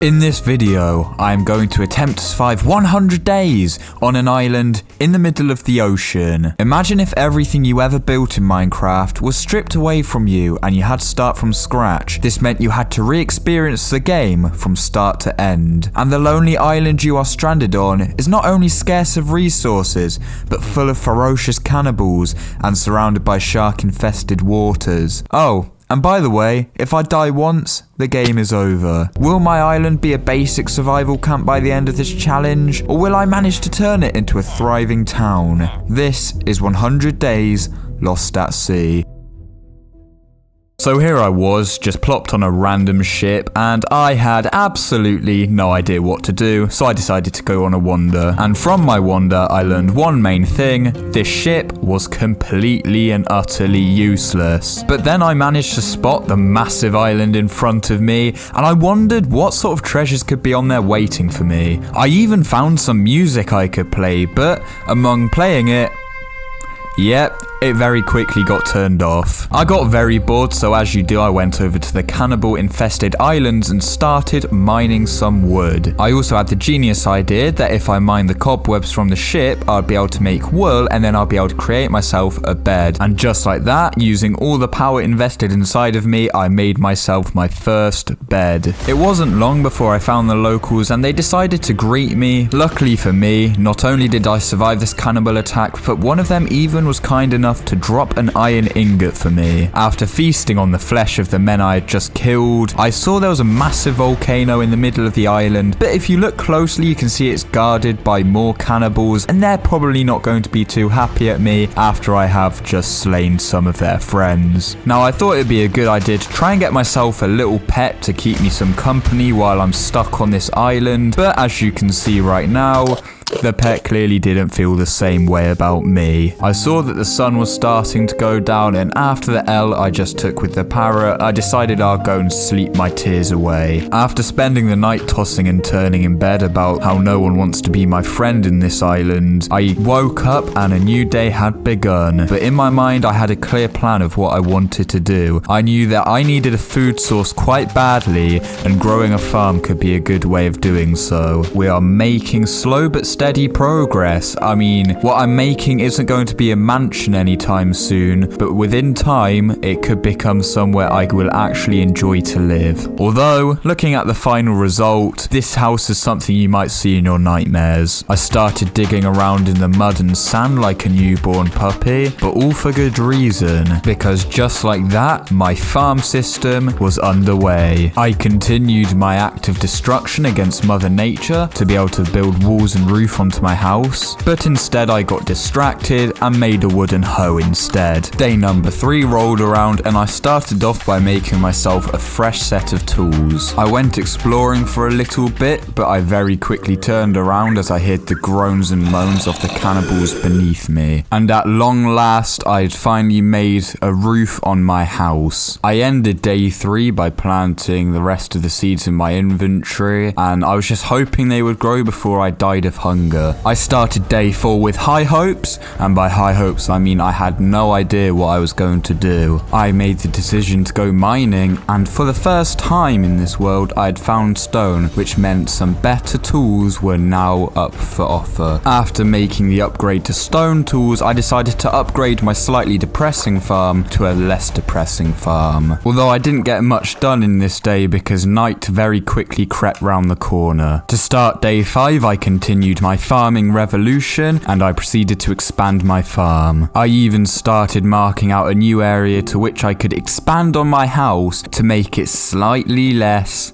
In this video, I am going to attempt to survive 100 days on an island in the middle of the ocean. Imagine if everything you ever built in Minecraft was stripped away from you and you had to start from scratch. This meant you had to re-experience the game from start to end. And the lonely island you are stranded on is not only scarce of resources, but full of ferocious cannibals and surrounded by shark-infested waters. Oh, and by the way, if I die once, the game is over. Will my island be a basic survival camp by the end of this challenge? Or will I manage to turn it into a thriving town? This is 100 Days Lost at Sea. So here I was, just plopped on a random ship, and I had absolutely no idea what to do, so I decided to go on a wander. And from my wander, I learned one main thing: this ship was completely and utterly useless. But then I managed to spot the massive island in front of me, and I wondered what sort of treasures could be on there waiting for me. I even found some music I could play, but among playing it, yep, it very quickly got turned off. I got very bored, so as you do, I went over to the cannibal-infested islands and started mining some wood. I also had the genius idea that if I mined the cobwebs from the ship, I'd be able to make wool, and then I'll be able to create myself a bed. And just like that, using all the power invested inside of me, I made myself my first bed. It wasn't long before I found the locals, and they decided to greet me. Luckily for me, not only did I survive this cannibal attack, but one of them even was kind enough to drop an iron ingot for me. After feasting on the flesh of the men I had just killed, I saw there was a massive volcano in the middle of the island, but if you look closely you can see it's guarded by more cannibals, and they're probably not going to be too happy at me after I have just slain some of their friends. Now I thought it'd be a good idea to try and get myself a little pet to keep me some company while I'm stuck on this island, but as you can see right now, the pet clearly didn't feel the same way about me. I saw that the sun was starting to go down, and after the L I just took with the parrot, I decided I'll go and sleep my tears away. After spending the night tossing and turning in bed about how no one wants to be my friend in this island, I woke up and a new day had begun. But in my mind I had a clear plan of what I wanted to do. I knew that I needed a food source quite badly, and growing a farm could be a good way of doing so. We are making slow but steady progress. I mean, what I'm making isn't going to be a mansion anytime soon, but within time, it could become somewhere I will actually enjoy to live. Although, looking at the final result, this house is something you might see in your nightmares. I started digging around in the mud and sand like a newborn puppy, but all for good reason, because just like that, my farm system was underway. I continued my act of destruction against Mother Nature to be able to build walls and roof onto my house, but instead I got distracted and made a wooden hoe instead. Day number 3 rolled around, and I started off by making myself a fresh set of tools. I went exploring for a little bit, but I very quickly turned around as I heard the groans and moans of the cannibals beneath me. And at long last, I had finally made a roof on my house. I ended day 3 by planting the rest of the seeds in my inventory, and I was just hoping they would grow before I died of hunger. I started day 4 with high hopes, and by high hopes I mean I had no idea what I was going to do. I made the decision to go mining, and for the first time in this world I had found stone, which meant some better tools were now up for offer. After making the upgrade to stone tools, I decided to upgrade my slightly depressing farm to a less depressing farm. Although I didn't get much done in this day because night very quickly crept round the corner. To start day 5, I continued my farming revolution, and I proceeded to expand my farm. I even started marking out a new area to which I could expand on my house to make it slightly less,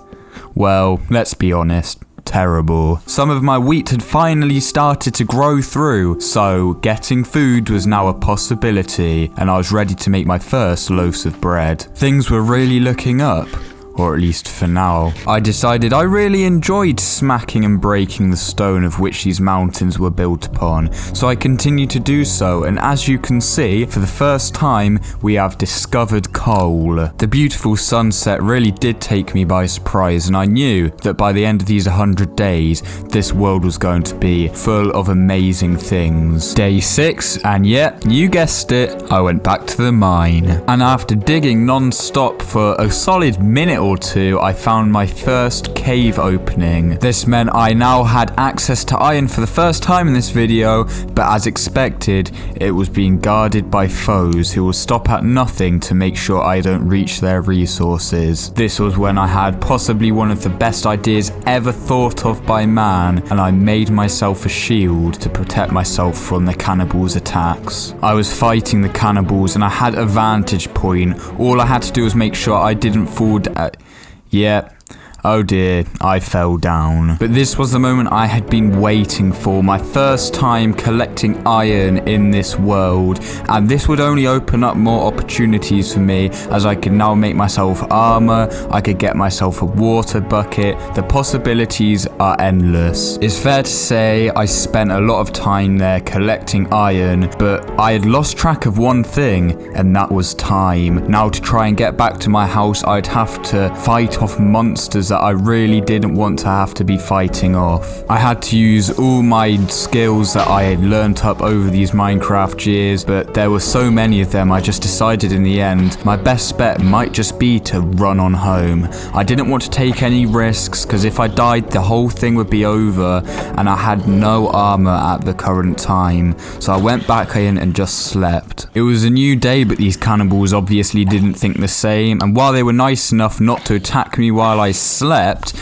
well, let's be honest, terrible. Some of my wheat had finally started to grow through, so getting food was now a possibility, and I was ready to make my first loaves of bread. Things were really looking up. Or at least for now. I decided I really enjoyed smacking and breaking the stone of which these mountains were built upon, so I continued to do so, and as you can see, for the first time, we have discovered coal. The beautiful sunset really did take me by surprise, and I knew that by the end of these 100 days, this world was going to be full of amazing things. Day 6, and yeah, you guessed it, I went back to the mine. And after digging non-stop for a solid minute or two, I found my first cave opening. This meant I now had access to iron for the first time in this video, but as expected, it was being guarded by foes who will stop at nothing to make sure I don't reach their resources. This was when I had possibly one of the best ideas ever thought of by man, and I made myself a shield to protect myself from the cannibals' attacks. I was fighting the cannibals and I had a vantage point. All I had to do was make sure I didn't fall Oh dear, I fell down. But this was the moment I had been waiting for, my first time collecting iron in this world, and this would only open up more opportunities for me, as I could now make myself armor, I could get myself a water bucket. The possibilities are endless. It's fair to say I spent a lot of time there collecting iron, but I had lost track of one thing, and that was time. Now to try and get back to my house, I'd have to fight off monsters that I really didn't want to have to be fighting off. I had to use all my skills that I had learnt up over these Minecraft years, but there were so many of them I just decided in the end my best bet might just be to run on home. I didn't want to take any risks, because if I died the whole thing would be over, and I had no armor at the current time, so I went back in and just slept. It was a new day, but these cannibals obviously didn't think the same, and while they were nice enough not to attack me while I slept,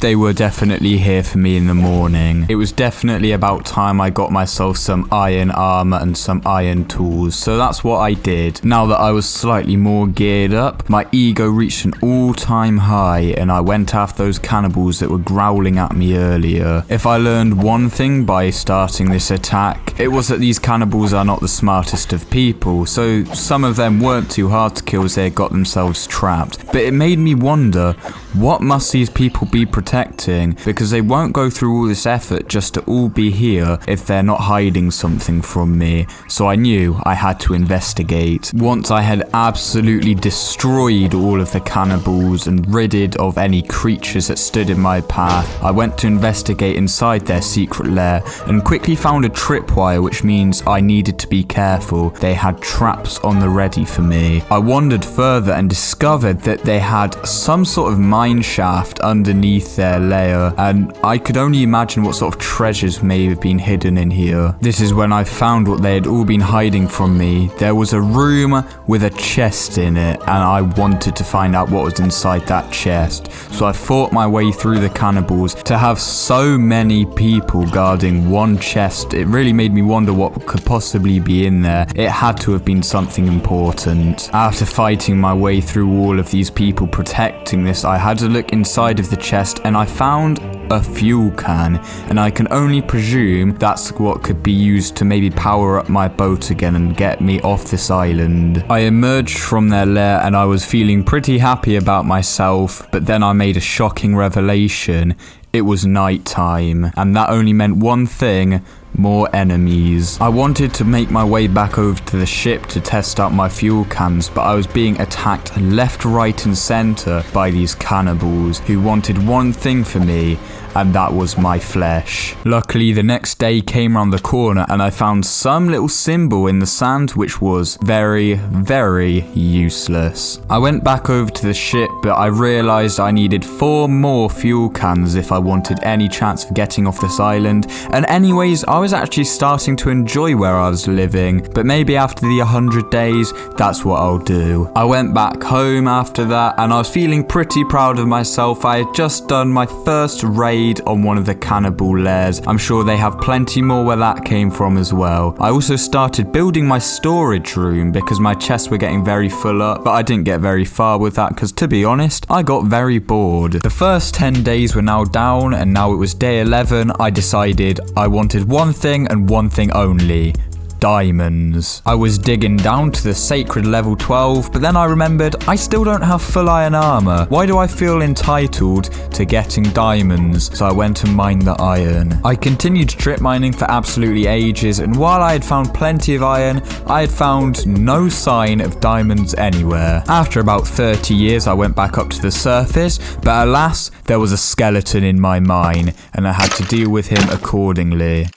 they were definitely here for me in the morning. It was definitely about time I got myself some iron armor and some iron tools, so that's what I did. Now that I was slightly more geared up, my ego reached an all-time high, and I went after those cannibals that were growling at me earlier. If I learned one thing by starting this attack, it was that these cannibals are not the smartest of people, so some of them weren't too hard to kill as they got themselves trapped. But it made me wonder, what must these people be protecting? Because they won't go through all this effort just to all be here if they're not hiding something from me. So I knew I had to investigate. Once I had absolutely destroyed all of the cannibals and ridded of any creatures that stood in my path, I went to investigate inside their secret lair and quickly found a tripwire, which means I needed to be careful. They had traps on the ready for me. I wandered further and discovered that they had some sort of mine shaft underneath their lair, and I could only imagine what sort of treasures may have been hidden in here. This is when I found what they had all been hiding from me. There was a room with a chest in it, and I wanted to find out what was inside that chest. So I fought my way through the cannibals. To have so many people guarding one chest, it really made me wonder what could possibly be in there. It had to have been something important. After fighting my way through all of these people protecting this, I had to look inside of the chest, and I found a fuel can, and I can only presume that's what could be used to maybe power up my boat again and get me off this island. I emerged from their lair and I was feeling pretty happy about myself, but then I made a shocking revelation. It was night time, and that only meant one thing: more enemies. I wanted to make my way back over to the ship to test out my fuel cans, but I was being attacked left, right and center by these cannibals who wanted one thing for me, and that was my flesh. Luckily, the next day came around the corner and I found some little symbol in the sand which was very, very useless. I went back over to the ship, but I realized I needed 4 more fuel cans if I wanted any chance of getting off this island, and anyways, I was actually starting to enjoy where I was living, but maybe after the 100 days, that's what I'll do. I went back home after that, and I was feeling pretty proud of myself. I had just done my first raid on one of the cannibal lairs. I'm sure they have plenty more where that came from as well. I also started building my storage room because my chests were getting very full up, but I didn't get very far with that because, to be honest, I got very bored. The first 10 days were now down, and now it was day 11. I decided I wanted one thing and one thing only: diamonds. I was digging down to the sacred level 12, but then I remembered I still don't have full iron armor. Why do I feel entitled to getting diamonds? So I went and mined the iron. I continued strip mining for absolutely ages, and while I had found plenty of iron, I had found no sign of diamonds anywhere. After about 30 years, I went back up to the surface, but alas, there was a skeleton in my mine, and I had to deal with him accordingly.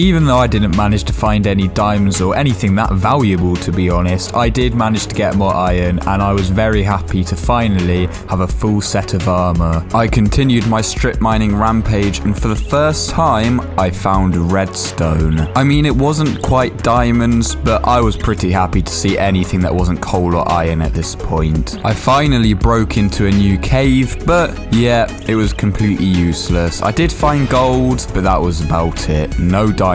Even though I didn't manage to find any diamonds or anything that valuable, to be honest, I did manage to get more iron, and I was very happy to finally have a full set of armor. I continued my strip mining rampage, and for the first time, I found redstone. I mean, it wasn't quite diamonds, but I was pretty happy to see anything that wasn't coal or iron at this point. I finally broke into a new cave, but yeah, it was completely useless. I did find gold, but that was about it. No diamonds.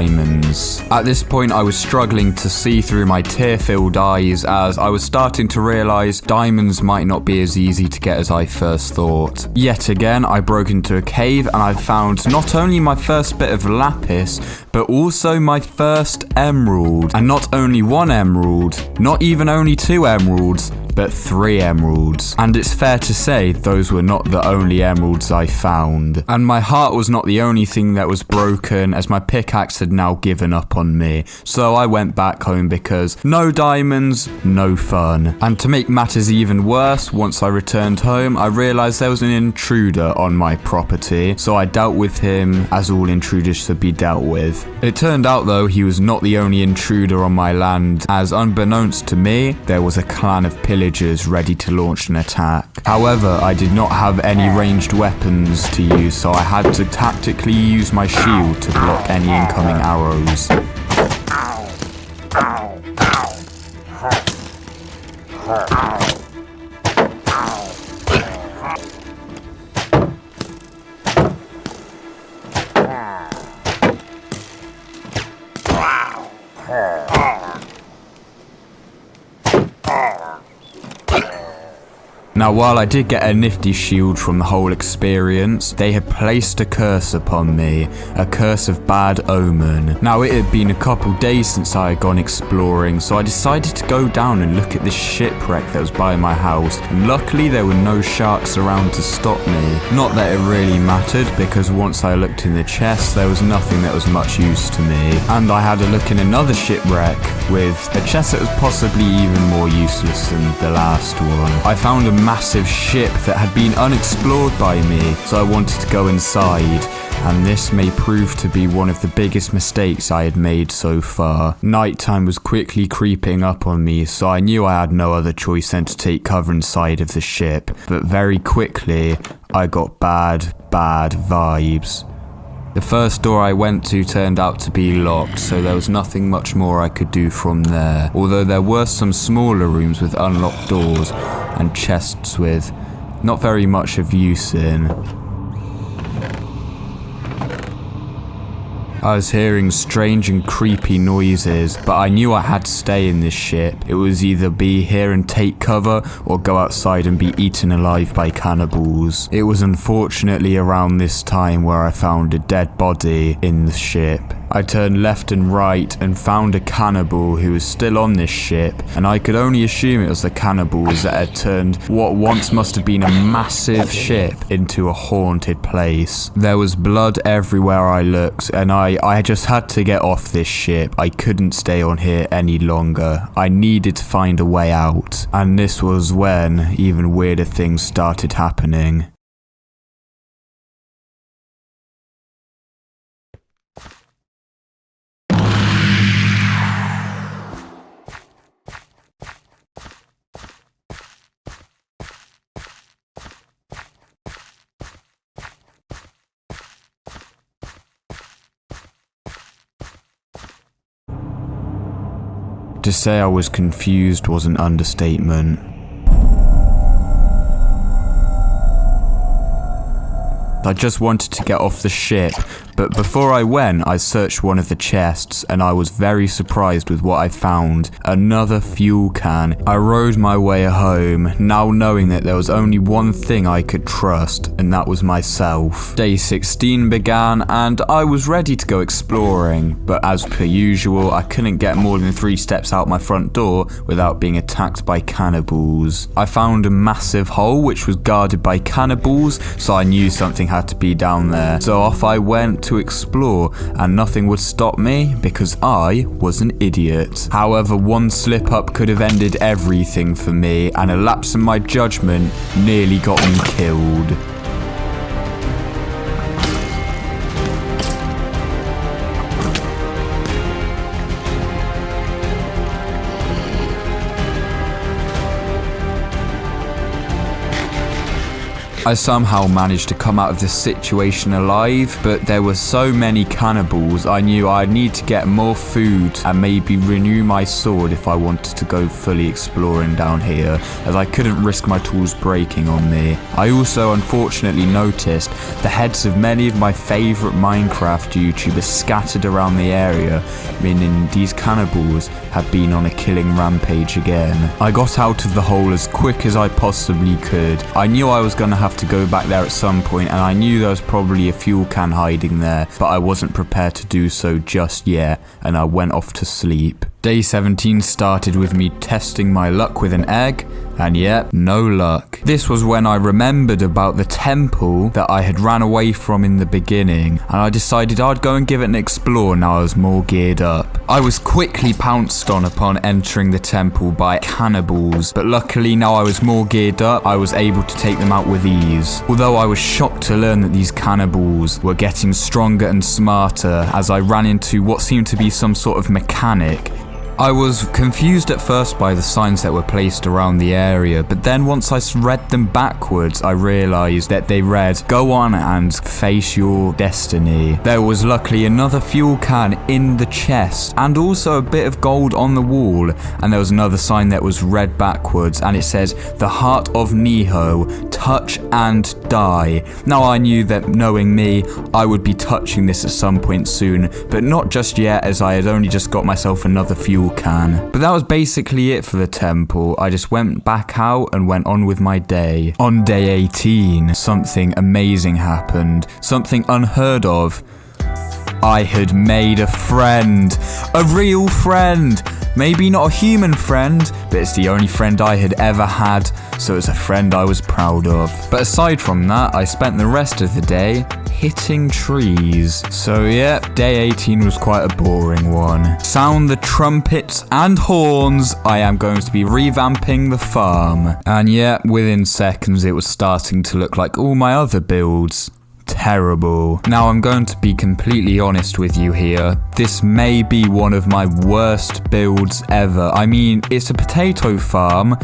At this point, I was struggling to see through my tear-filled eyes as I was starting to realize diamonds might not be as easy to get as I first thought. Yet again, I broke into a cave and I found not only my first bit of lapis, but also my first emerald. And not only one emerald, not even only 2 emeralds, but 3 emeralds. And it's fair to say those were not the only emeralds I found. And my heart was not the only thing that was broken, as my pickaxe had now given up on me. So I went back home because no diamonds, no fun. And to make matters even worse, once I returned home, I realized there was an intruder on my property. So I dealt with him as all intruders should be dealt with. It turned out though he was not the only intruder on my land, as unbeknownst to me, there was a clan of pillagers ready to launch an attack. However, I did not have any ranged weapons to use, so I had to tactically use my shield to block any incoming arrows. Now, while I did get a nifty shield from the whole experience, they had placed a curse upon me, a curse of Bad Omen. Now, it had been a couple days since I had gone exploring, so I decided to go down and look at this shipwreck that was by my house, and luckily there were no sharks around to stop me. Not that it really mattered, because once I looked in the chest, there was nothing that was much use to me. And I had a look in another shipwreck, with a chest that was possibly even more useless than the last one. I found a massive ship that had been unexplored by me, so I wanted to go inside, and this may prove to be one of the biggest mistakes I had made so far. Nighttime was quickly creeping up on me, so I knew I had no other choice than to take cover inside of the ship, but very quickly I got bad vibes. The first door I went to turned out to be locked, so there was nothing much more I could do from there, although there were some smaller rooms with unlocked doors and chests with not very much of use in. I was hearing strange and creepy noises, but I knew I had to stay in this ship. It was either be here and take cover, or go outside and be eaten alive by cannibals. It was unfortunately around this time where I found a dead body in the ship. I turned left and right and found a cannibal who was still on this ship, and I could only assume it was the cannibals that had turned what once must have been a massive ship into a haunted place. There was blood everywhere I looked, and I just had to get off this ship. I couldn't stay on here any longer. I needed to find a way out, and this was when even weirder things started happening. To say I was confused was an understatement. I just wanted to get off the ship, but before I went, I searched one of the chests, and I was very surprised with what I found. Another fuel can. I rode my way home, now knowing that there was only one thing I could trust, and that was myself. Day 16 began, and I was ready to go exploring, but as per usual, I couldn't get more than 3 steps out my front door without being attacked by cannibals. I found a massive hole which was guarded by cannibals, so I knew something had to be down there. So off I went to explore, and nothing would stop me because I was an idiot. However, one slip up could have ended everything for me, and a lapse in my judgment nearly got me killed. I somehow managed to come out of this situation alive, but there were so many cannibals, I knew I'd need to get more food and maybe renew my sword if I wanted to go fully exploring down here, as I couldn't risk my tools breaking on me. I also unfortunately noticed the heads of many of my favourite Minecraft YouTubers scattered around the area, meaning these cannibals had been on a killing rampage again. I got out of the hole as quick as I possibly could. I knew I was going to have to go back there at some point, and I knew there was probably a fuel can hiding there, but I wasn't prepared to do so just yet, and I went off to sleep. Day 17 started with me testing my luck with an egg, and yet, no luck. This was when I remembered about the temple that I had ran away from in the beginning, and I decided I'd go and give it an explore now I was more geared up. I was quickly pounced on upon entering the temple by cannibals, but luckily now I was more geared up, I was able to take them out with ease. Although I was shocked to learn that these cannibals were getting stronger and smarter as I ran into what seemed to be some sort of mechanic. I was confused at first by the signs that were placed around the area, but then once I read them backwards, I realised that they read, "Go on and face your destiny." There was luckily another fuel can in the chest, and also a bit of gold on the wall, and there was another sign that was read backwards, and it says, "The Heart of Neho, touch and die." Now I knew that, knowing me, I would be touching this at some point soon, but not just yet, as I had only just got myself another fuel can. But that was basically it for the temple. I just went back out and went on with my day. On day 18, something amazing happened. Something unheard of. I had made a friend. A real friend. Maybe not a human friend, but it's the only friend I had ever had, so it's a friend I was proud of. But aside from that, I spent the rest of the day hitting trees. So yeah, day 18 was quite a boring one. Sound the trumpets and horns, I am going to be revamping the farm. And yeah, within seconds it was starting to look like all my other builds. Terrible. Now I'm going to be completely honest with you here. This may be one of my worst builds ever. I mean, it's a potato farm,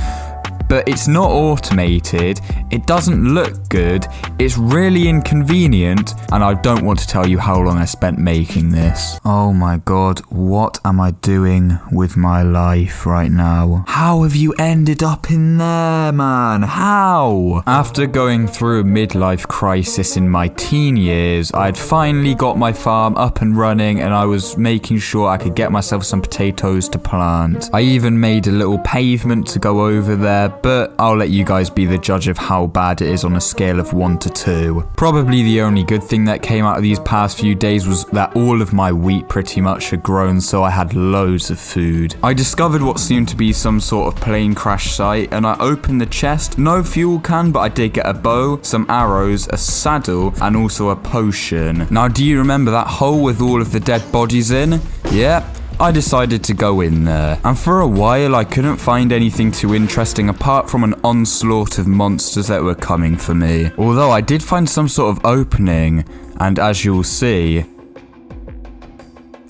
but it's not automated, it doesn't look good, it's really inconvenient, and I don't want to tell you how long I spent making this. Oh my god, what am I doing with my life right now? How have you ended up in there, man? How? After going through a midlife crisis in my teen years, I'd finally got my farm up and running, and I was making sure I could get myself some potatoes to plant. I even made a little pavement to go over there, but I'll let you guys be the judge of how bad it is on a scale of 1 to 2. Probably the only good thing that came out of these past few days was that all of my wheat pretty much had grown, so I had loads of food. I discovered what seemed to be some sort of plane crash site, and I opened the chest. No fuel can, but I did get a bow, some arrows, a saddle, and also a potion. Now, do you remember that hole with all of the dead bodies in? Yep. I decided to go in there, and for a while I couldn't find anything too interesting apart from an onslaught of monsters that were coming for me. Although I did find some sort of opening, and as you'll see,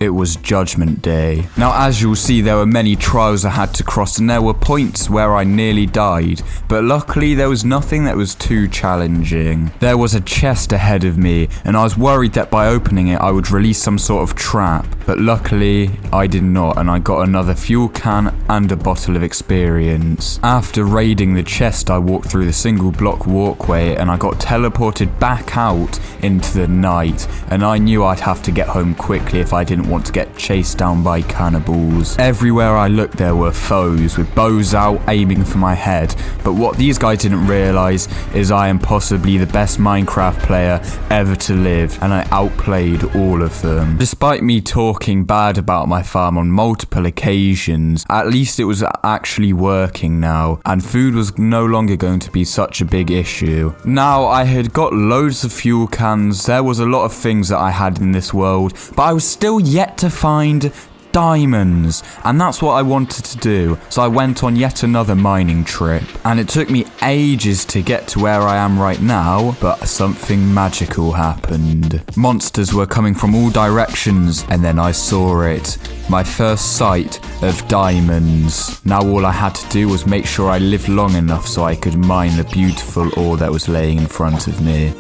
it was Judgment Day. Now, as you'll see, there were many trials I had to cross, and there were points where I nearly died, but luckily there was nothing that was too challenging. There was a chest ahead of me, and I was worried that by opening it I would release some sort of trap, but luckily I did not, and I got another fuel can and a bottle of experience. After raiding the chest, I walked through the single block walkway, and I got teleported back out into the night, and I knew I'd have to get home quickly if I didn't want to get chased down by cannibals. Everywhere I looked there were foes with bows out aiming for my head, but what these guys didn't realise is I am possibly the best Minecraft player ever to live, and I outplayed all of them. Despite me talking bad about my farm on multiple occasions, at least it was actually working now, and food was no longer going to be such a big issue. Now, I had got loads of fuel cans, there was a lot of things that I had in this world, but I was still yet to find diamonds, and that's what I wanted to do, so I went on yet another mining trip. And it took me ages to get to where I am right now, but something magical happened. Monsters were coming from all directions, and then I saw it. My first sight of diamonds. Now all I had to do was make sure I lived long enough so I could mine the beautiful ore that was laying in front of me.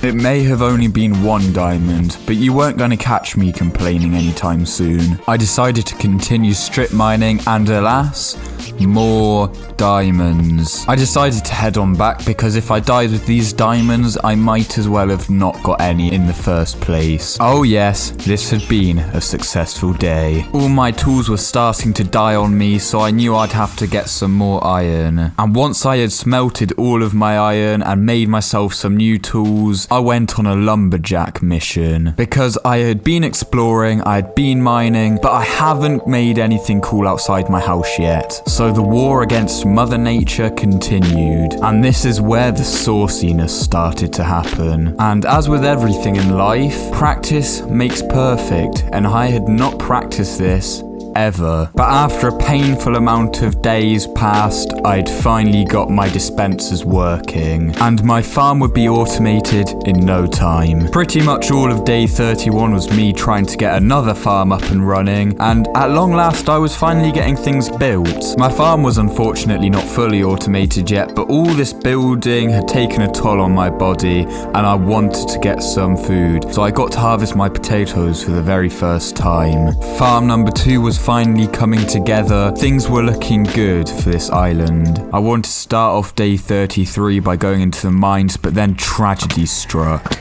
It may have only been one diamond, but you weren't going to catch me complaining anytime soon. I decided to continue strip mining, and alas, more diamonds. I decided to head on back because if I died with these diamonds, I might as well have not got any in the first place. Oh yes, this had been a successful day. All my tools were starting to die on me, so I knew I'd have to get some more iron. And once I had smelted all of my iron and made myself some new tools, I went on a lumberjack mission. Because I had been exploring, I had been mining, but I haven't made anything cool outside my house yet. So the war against Mother Nature continued, and this is where the sauciness started to happen. And as with everything in life, practice makes perfect, and I had not practiced this ever. But after a painful amount of days passed, I'd finally got my dispensers working, and my farm would be automated in no time. Pretty much all of day 31 was me trying to get another farm up and running, and at long last I was finally getting things built. My farm was unfortunately not fully automated yet, but all this building had taken a toll on my body, and I wanted to get some food, so I got to harvest my potatoes for the very first time. Farm number 2 was finally coming together. Things were looking good for this island. I wanted to start off day 33 by going into the mines, but then tragedy struck.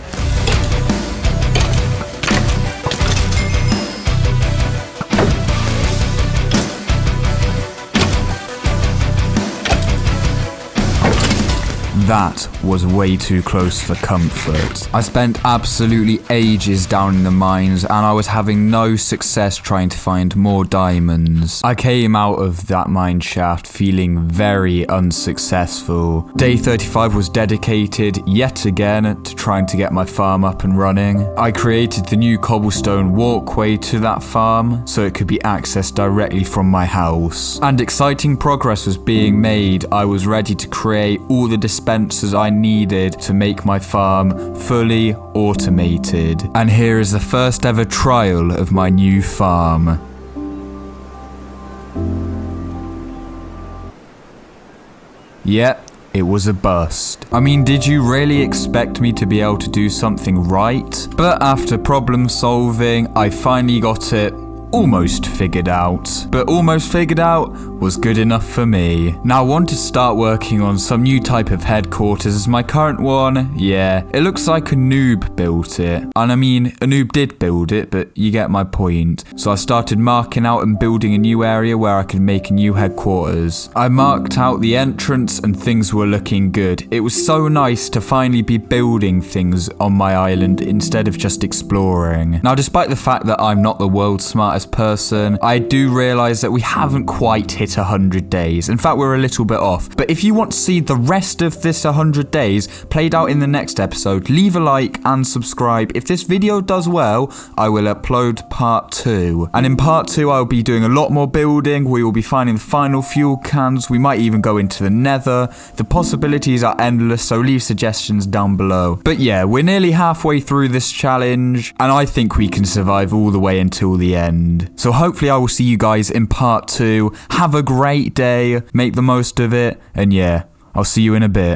That was way too close for comfort. I spent absolutely ages down in the mines, and I was having no success trying to find more diamonds. I came out of that mine shaft feeling very unsuccessful. Day 35 was dedicated yet again to trying to get my farm up and running. I created the new cobblestone walkway to that farm so it could be accessed directly from my house. And exciting progress was being made. I was ready to create all the dispensers I needed to make my farm fully automated. And here is the first ever trial of my new farm. Yep, it was a bust. I mean, did you really expect me to be able to do something right? But after problem solving, I finally got it almost figured out. But almost figured out was good enough for me. Now I want to start working on some new type of headquarters, as my current one, yeah, it looks like a noob built it. And I mean, a noob did build it, but you get my point. So I started marking out and building a new area where I could make a new headquarters. I marked out the entrance and things were looking good. It was so nice to finally be building things on my island instead of just exploring. Now, despite the fact that I'm not the world's smartest person, I do realize that we haven't quite hit 100 days. In fact, we're a little bit off. But if you want to see the rest of this 100 days played out in the next episode, leave a like and subscribe. If this video does well, I will upload part 2. And in part 2, I'll be doing a lot more building. We will be finding the final fuel cans. We might even go into the nether. The possibilities are endless, so leave suggestions down below. But yeah, we're nearly halfway through this challenge, and I think we can survive all the way until the end. So hopefully I will see you guys in part 2. Have a great day, make the most of it, and yeah, I'll see you in a bit.